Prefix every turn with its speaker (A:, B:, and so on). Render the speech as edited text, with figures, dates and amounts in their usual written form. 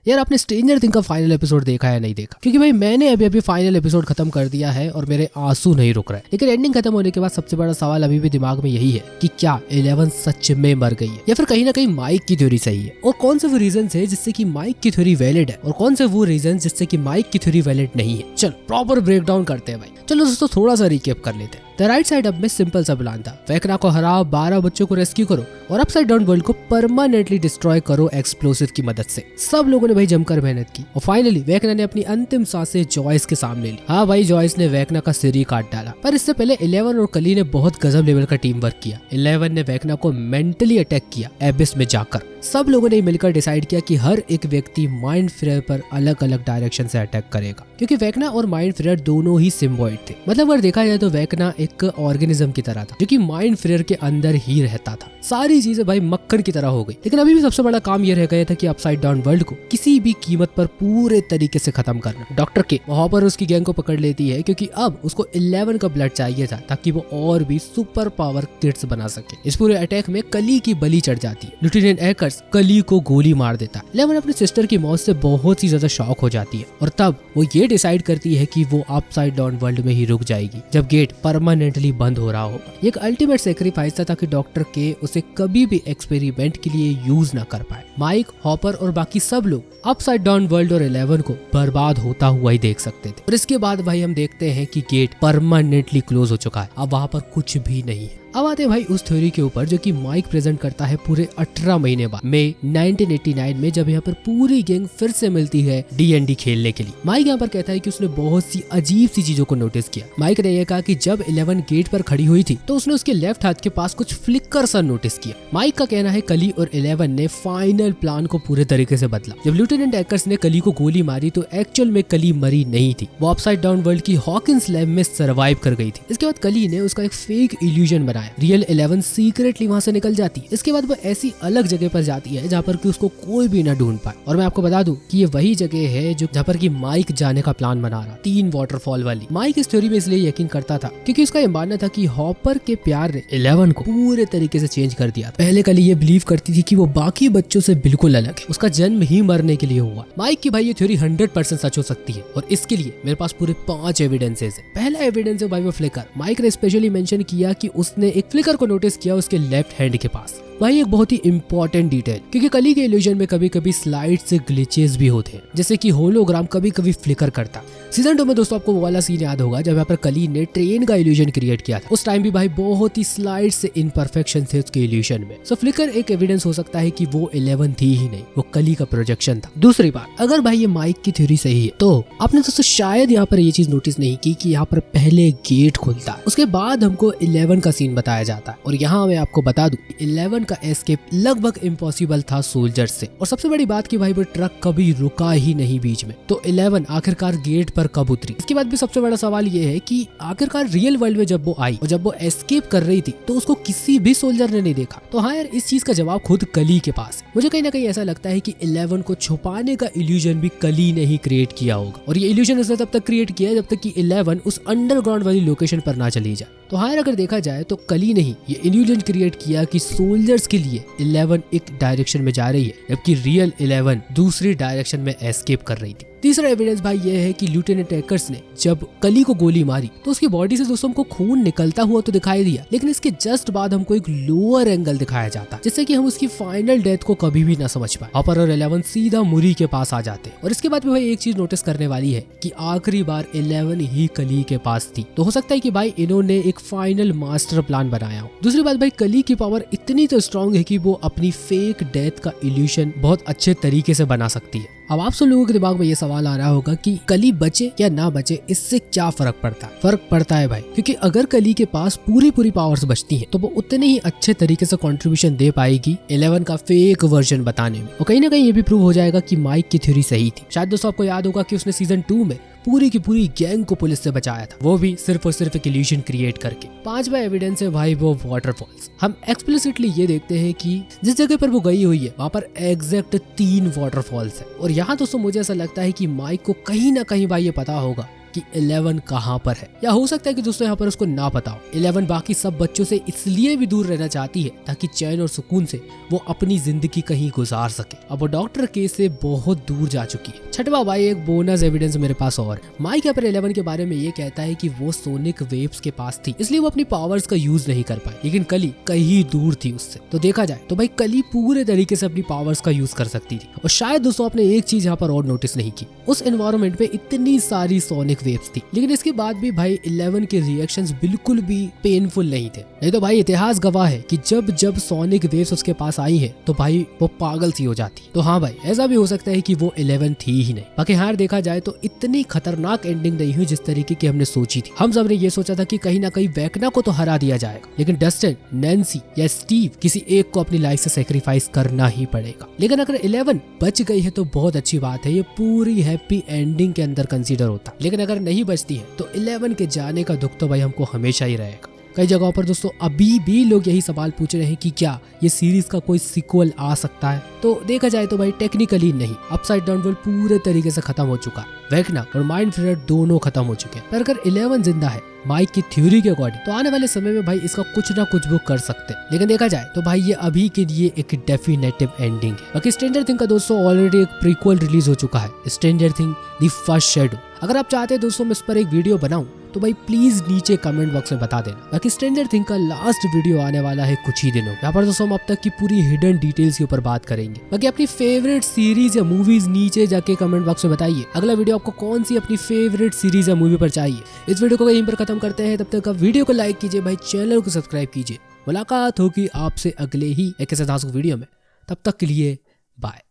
A: यार आपने stranger thing का फाइनल एपिसोड देखा है नहीं देखा? क्योंकि भाई मैंने अभी अभी फाइनल एपिसोड खत्म कर दिया है और मेरे आंसू नहीं रुक रहे। लेकिन एंडिंग खत्म होने के बाद सबसे बड़ा सवाल अभी भी दिमाग में यही है कि क्या 11 सच में मर गई है या फिर कहीं ना कहीं माइक की थ्योरी सही है, और कौन से वो रीजन है जिससे कि माइक की थ्योरी वैलिड है और कौन से वो रीजन जिससे कि माइक की थ्योरी वैलिड नहीं है। चलो प्रॉपर ब्रेक डाउन करते हैं भाई। चलो दोस्तों थोड़ा सा रिकैप कर लेते हैं। द राइट साइड अप में सिंपल सा प्लान था, वेकना को हराओ, 12 बच्चों को रेस्क्यू करो और अपसाइड डाउन वर्ल्ड को परमानेंटली डिस्ट्रॉय करो एक्सप्लोसिव की मदद से। सब लोगों ने भाई जमकर मेहनत की और फाइनली वेकना ने अपनी अंतिम सांसें जॉयस के सामने ली। हाँ भाई जॉयस ने वेकना का सिर ही काट डाला, पर इससे पहले 11 और कली ने बहुत गजब लेवल का टीम वर्क किया। 11 ने वेकना को मेंटली अटैक किया एबिस में जाकर। सब लोगों ने मिलकर डिसाइड किया कि हर एक व्यक्ति माइंड फ्लेयर पर अलग अलग डायरेक्शन से अटैक करेगा, क्योंकि वेकना और माइंड फ्लेयर दोनों ही सिम्बॉइड थे। मतलब अगर देखा जाए तो वेकना एक ऑर्गेनिज्म की तरह था जो कि माइंड फ्लेयर के अंदर ही रहता था। सारी चीजें भाई मक्खन की तरह हो गई। लेकिन अभी भी सबसे बड़ा काम ये रह गया था कि अपसाइड डाउन वर्ल्ड को किसी भी कीमत पर पूरे तरीके से खत्म करना। डॉक्टर के वहाँ पर उसकी गैंग को पकड़ लेती है क्योंकि अब उसको 11 का ब्लड चाहिए था ताकि वो और भी सुपर पावर किड्स बना सके। इस पूरे अटैक में कली की बलि चढ़ जाती है। लेफ्टिनेंट एकर्स कली को गोली मार देता है। 11 अपनी सिस्टर की मौत से बहुत ही ज्यादा शॉक हो जाती है और तब वो ये डिसाइड करती है कि वो अपसाइड डाउन वर्ल्ड में ही रुक जाएगी जब गेट परमानेंटली बंद हो रहा होगा। एक अल्टीमेट सेक्रीफाइस था ताकि डॉक्टर के उसे कभी भी एक्सपेरिमेंट के लिए यूज ना कर पाए। माइक, हॉपर और बाकी सब लोग अपसाइड डाउन वर्ल्ड और 11 को बर्बाद होता हुआ ही देख सकते थे। और इसके बाद भाई हम देखते हैं कि गेट परमानेंटली क्लोज हो चुका है, अब वहाँ पर कुछ भी नहीं है। अब आते हैं भाई उस थ्योरी के ऊपर जो कि माइक प्रेजेंट करता है पूरे 18 महीने बाद मई 1989 में, जब यहाँ पर पूरी गैंग फिर से मिलती है D&D खेलने के लिए। माइक यहाँ पर कहता है कि उसने बहुत सी अजीब सी चीजों को नोटिस किया। माइक ने यह कहा कि जब 11 गेट पर खड़ी हुई थी तो उसने उसके लेफ्ट हाथ के पास कुछ फ्लिकर सा नोटिस किया। माइक का कहना है कली और 11 ने फाइनल प्लान को पूरे तरीके से बदला। जब लेफ्टिनेंट एकर्स ने कली को गोली मारी तो एक्चुअल में कली मरी नहीं थी, वो अपसाइड डाउन वर्ल्ड की हॉकिंस लैब में सर्वाइव कर गई थी। इसके बाद कली ने उसका एक फेक इल्यूजन बनाया। रियल 11 सीक्रेटली वहां से निकल जाती है। इसके बाद वो ऐसी अलग जगह पर जाती है जहाँ पर कि उसको कोई भी ना ढूंढ पाए। और मैं आपको बता दूं कि ये वही जगह है जो जहाँ पर कि माइक जाने का प्लान बना रहा, 3 वाटरफॉल वाली। माइक इस थ्योरी में इसलिए यकीन करता था क्योंकि उसका ये मानना था कि हॉपर के प्यार ने 11 को पूरे तरीके से चेंज कर दिया। पहले कली ये बिलीव करती थी कि वो बाकी बच्चों से बिल्कुल अलग है, उसका जन्म ही मरने के लिए हुआ। माइक की भाई ये थ्योरी 100% सच हो सकती है और इसके लिए मेरे पास पूरे 5 एविडेंसेस है। पहला एविडेंस है भाई वो फ्लिकर। माइक ने स्पेशली मेंशन किया कि उसने एक फ्लिकर को नोटिस किया उसके लेफ्ट हैंड के पास। वही एक बहुत ही इंपॉर्टेंट डिटेल, क्योंकि कली के इल्यूजन में कभी कभी स्लाइड से ग्लिचेस भी होते हैं, जैसे कि होलोग्राम कभी कभी फ्लिकर करता। सीजन 2 में दोस्तों आपको वो वाला सीन याद होगा जब यहाँ पर कली ने ट्रेन का इल्यूजन क्रिएट किया था। उस टाइम भी भाई बहुत ही स्लाइड से इम्परफेक्शन थे उसके इल्यूजन में। सो फ्लिकर एक एविडेंस हो सकता है कि वो 11 थी ही नहीं, वो कली का प्रोजेक्शन था। दूसरी बात, अगर भाई ये माइक की थ्योरी सही है तो आपने दोस्तों शायद यहाँ पर ये चीज नोटिस नहीं की कि यहाँ पर पहले गेट खुलता है, उसके बाद हमको 11 का सीन बताया जाता है। और यहाँ मैं आपको बता दूं 11 का एस्केप लगभग इम्पॉसिबल था सोल्जर से। और सबसे बड़ी बात की भाई वो ट्रक कभी रुका ही नहीं बीच में, तो 11 आखिरकार गेट पर कब उतरी। इसके बाद भी सबसे बड़ा सवाल ये है कि आखिरकार रियल वर्ल्ड में जब वो आई और जब वो एस्केप कर रही थी तो उसको किसी भी सोल्जर ने नहीं देखा। तो हाँ यार इस चीज का जवाब खुद कली के पास है। मुझे कहीं ना कहीं ऐसा लगता है कि 11 को छुपाने का इल्यूजन भी कली ने ही क्रिएट किया होगा, और ये इल्यूजन उसने तब तक क्रिएट किया जब तक कि 11 उस अंडरग्राउंड वाली लोकेशन पर ना चली जाए। तो हाँ यार अगर देखा जाए तो कली ने ही ये इल्यूजन क्रिएट किया कि सोल्जर्स के लिए 11 एक डायरेक्शन में जा रही है जबकि रियल 11 दूसरी डायरेक्शन में एस्केप कर रही थी। तीसरा एविडेंस भाई ये है कि लेफ्टिनेंट एकर्स ने जब कली को गोली मारी तो उसकी बॉडी से दोस्तों हमको खून निकलता हुआ तो दिखाई दिया, लेकिन इसके जस्ट बाद हमको एक लोअर एंगल दिखाया जाता जिससे कि हम उसकी फाइनल डेथ को कभी भी ना समझ पाए। हॉपर और 11 सीधा मुरी के पास आ जाते हैं। और इसके बाद भी भाई एक चीज नोटिस करने वाली है कि आखिरी बार 11 ही कली के पास थी, तो हो सकता है कि भाई इन्होंने एक फाइनल मास्टर प्लान बनाया हो। दूसरी बात भाई कली की पावर इतनी तो स्ट्रॉन्ग है कि वो अपनी फेक डेथ का इल्यूशन बहुत अच्छे तरीके से बना सकती है। अब आप सब लोगों के दिमाग में ये सवाल आ रहा होगा कि कली बचे या ना बचे इससे क्या फर्क पड़ता है। फर्क पड़ता है भाई, क्योंकि अगर कली के पास पूरी पावर्स बचती हैं तो वो उतने ही अच्छे तरीके से कंट्रीब्यूशन दे पाएगी 11 का फेक वर्जन बताने में। और कहीं ना कहीं ये भी प्रूव हो जाएगा कि माइक की थ्योरी सही थी। शायद दोस्तों आपको याद होगा कि उसने सीजन 2 में पूरी की पूरी गैंग को पुलिस से बचाया था, वो भी सिर्फ और सिर्फ एक इल्यूजन क्रिएट करके। 5वां एविडेंस है भाई वो वाटरफॉल्स। हम एक्सप्लिसिटली ये देखते हैं कि जिस जगह पर वो गई हुई है वहाँ पर एग्जैक्ट 3 वाटरफॉल्स है। और यहाँ दोस्तों मुझे ऐसा लगता है कि माइक को कहीं ना कहीं भाई ये पता होगा कि 11 कहाँ पर है, या हो सकता है कि दोस्तों यहाँ पर उसको ना पता हो। 11 बाकी सब बच्चों से इसलिए भी दूर रहना चाहती है ताकि चैन और सुकून से वो अपनी जिंदगी कहीं गुजार सके। अब वो डॉक्टर केस से बहुत दूर जा चुकी है। छठवा भाई एक बोनस एविडेंस मेरे पास और माइक यहाँ पर 11 के बारे में ये कहता है कि वो सोनिक वेव्स के पास थी, इसलिए वो अपनी पावर्स का यूज नहीं कर पाई, लेकिन कली कहीं दूर थी उससे। तो देखा जाए तो भाई कली पूरे तरीके से अपनी पावर्स का यूज कर सकती थी। और शायद दोस्तों आपने एक चीज यहाँ पर और नोटिस नहीं की, उस एनवायरनमेंट में इतनी सारी सोनिक वेव्स थी, लेकिन इसके बाद भी भाई 11 के रिएक्शंस बिल्कुल भी पेनफुल नहीं थे। नहीं तो भाई इतिहास गवाह है कि जब जब सोनिक वेव्स उसके पास आई है तो भाई वो पागल सी हो जाती। तो हाँ भाई ऐसा भी हो सकता है कि वो 11 थी ही नहीं। बाकी हार देखा जाए तो इतनी खतरनाक एंडिंग नहीं हुई जिस तरीके की हमने सोची थी। हम सब ने ये सोचा था कि कहीं ना कहीं वेकना को तो हरा दिया जाएगा, लेकिन डस्टिन, नैन्सी या स्टीव किसी एक को अपनी लाइफ से सेक्रीफाइस करना ही पड़ेगा। लेकिन अगर 11 बच गई है तो बहुत अच्छी बात है, ये पूरी हैप्पी एंडिंग के अंदर कंसीडर होता। लेकिन अगर नहीं बचती है तो 11 के जाने का दुख तो भाई हमको हमेशा ही रहेगा। कई जगहों पर दोस्तों अभी भी लोग यही सवाल पूछ रहे हैं कि क्या ये सीरीज का कोई सीक्वल आ सकता है। तो देखा जाए तो भाई टेक्निकली नहीं, अपसाइड डाउन वर्ल्ड पूरे तरीके से खत्म हो चुका है, वेकना और माइंड फ्लेयर दोनों खत्म हो चुके हैं। पर अगर 11 जिंदा है माइक की थ्योरी के अकॉर्डिंग तो आने वाले समय में भाई इसका कुछ ना कुछ वो कर सकते हैं। लेकिन देखा जाए तो भाई ये अभी के लिए एक डेफिनेटिव एंडिंग है। बाकी स्ट्रेंजर थिंग का दोस्तों ऑलरेडी एक प्रीक्वल रिलीज हो चुका है, stranger thing the first shadow. अगर आप चाहते हैं दोस्तों मैं इस पर एक वीडियो बनाऊं तो भाई प्लीज नीचे कमेंट बॉक्स में बता देना। बाकी स्ट्रेंजर थिंग का लास्ट वीडियो आने वाला है कुछ ही दिनों। यहाँ पर दोस्तों हम अब तक की पूरी हिडन डिटेल्स के ऊपर बात करेंगे। बाकी अपनी फेवरेट सीरीज या मूवीज नीचे जाके कमेंट बॉक्स में बताइए। अगला वीडियो आपको कौन सी अपनी फेवरेट सीरीज या मूवी पर चाहिए। इस वीडियो को यहीं पर खत्म करते हैं। तब तक आप वीडियो को लाइक कीजिए भाई, चैनल को सब्सक्राइब कीजिए। मुलाकात होगी आपसे अगले ही एक ऐसे वीडियो में। तब तक के लिए बाय।